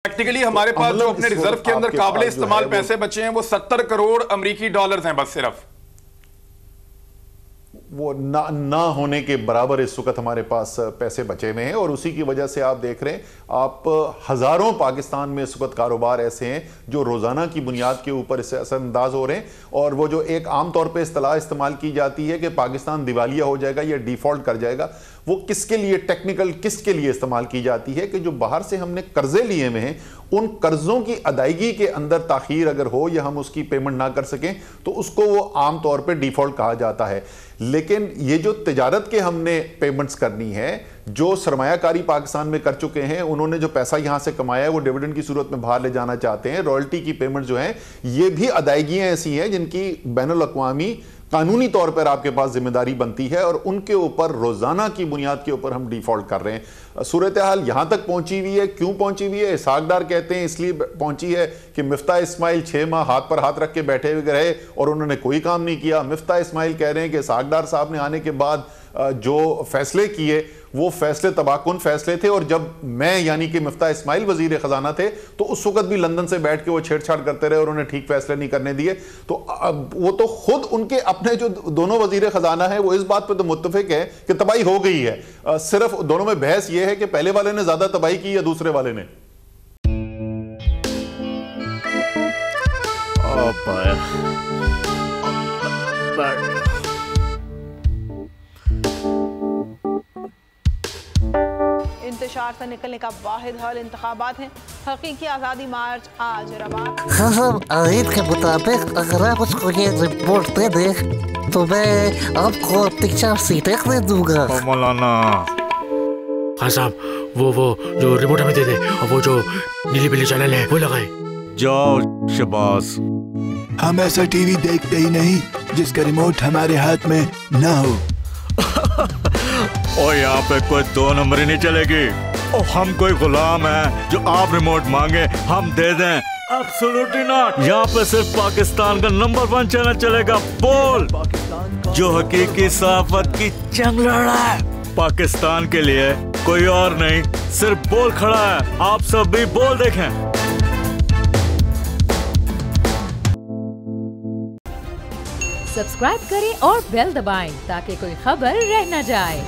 Practically हमारे पास जो अपने रिजर्व के अंदर काबिल इस्तेमाल पैसे बचे हैं वो 70 करोड़ अमेरिकी डॉलर्स हैं बस सिर्फ। वो ना होने के बराबर इस वक्त हमारे पास पैसे बचे हुए हैं और उसी की वजह से आप देख रहे हैं, आप हजारों पाकिस्तान में इस वक्त कारोबार ऐसे हैं जो रोजाना की बुनियाद के ऊपर इससे असरअंदाज हो रहे हैं। और वो जो एक आम तौर पे इस्तेलाह इस्तेमाल की जाती है कि पाकिस्तान दिवालिया हो जाएगा या डिफॉल्ट कर जाएगा, वो किसके लिए टेक्निकल किसके लिए इस्तेमाल की जाती है कि जो बाहर से हमने कर्जे लिए हुए हैं उन कर्जों की अदायगी के अंदर ताखीर अगर हो या हम उसकी पेमेंट ना कर सकें तो उसको वो आम तौर पे डिफॉल्ट कहा जाता है। लेकिन ये जो तिजारत के हमने पेमेंट्स करनी है, जो सरमायाकारी पाकिस्तान में कर चुके हैं, उन्होंने जो पैसा यहां से कमाया है वो डिविडेंड की सूरत में बाहर ले जाना चाहते हैं, रॉयल्टी की पेमेंट जो है ये भी अदायगियां ऐसी हैं जिनकी बैनुल अक़वामी कानूनी तौर पर आपके पास जिम्मेदारी बनती है और उनके ऊपर रोजाना की बुनियाद के ऊपर हम डिफॉल्ट कर रहे हैं। सूरत हाल यहां तक पहुंची हुई है, क्यों पहुंची हुई है? इसहाक डार कहते हैं इसलिए पहुंची है कि मिफ्ता इस्माइल 6 माह हाथ पर हाथ रख के बैठे हुए रहे और उन्होंने कोई काम नहीं किया। मिफ्ता इस्माइल कह रहे हैं कि इसहाक डार साहब ने आने के बाद जो फैसले किए वो फैसले तबाहकुन फैसले थे और जब मैं यानी कि मिफ्ता इस्माइल वजीर खजाना थे तो उस वक्त भी लंदन से बैठ के वो छेड़छाड़ करते रहे और उन्हें ठीक फैसले नहीं करने दिए। तो वो तो खुद उनके अपने जो दोनों वजीर खजाना है वो इस बात पे तो मुत्तफिक है कि तबाही हो गई है। सिर्फ दोनों में बहस ये है कि पहले वाले ने ज्यादा तबाही की या दूसरे वाले ने। इंतशार से निकलने का वाहिद हल इंतखाबात हैं। हकीकी आज़ादी मार्च आज रवात। हाँ, आयत के मुताबिक अगर आप उसको ये रिपोर्ट दे दें तो मैं आपको 3-4 सीटें दे दूंगा। मौलाना हाँ साहब, वो जो रिपोर्ट हमें दे दे और वो जो नीली पीली चैनल है वो लगाए। जाओ शबाज। हम ऐसा टीवी देखते ही नहीं जिसका रिमोट हमारे हाथ में ना हो। और यहाँ पे कोई 2 नंबर ही नहीं चलेगी। और हम कोई गुलाम है जो आप रिमोट मांगे हम दे दें? Absolutely not. यहाँ पे सिर्फ पाकिस्तान का नंबर 1 चैनल चलेगा, बोल, जो हकीकी सहाफत की जंग लड़ रहा है। पाकिस्तान के लिए कोई और नहीं, सिर्फ बोल खड़ा है। आप सब भी बोल देखें। सब्सक्राइब करें और बेल दबाएं ताकि कोई खबर रह न जाए।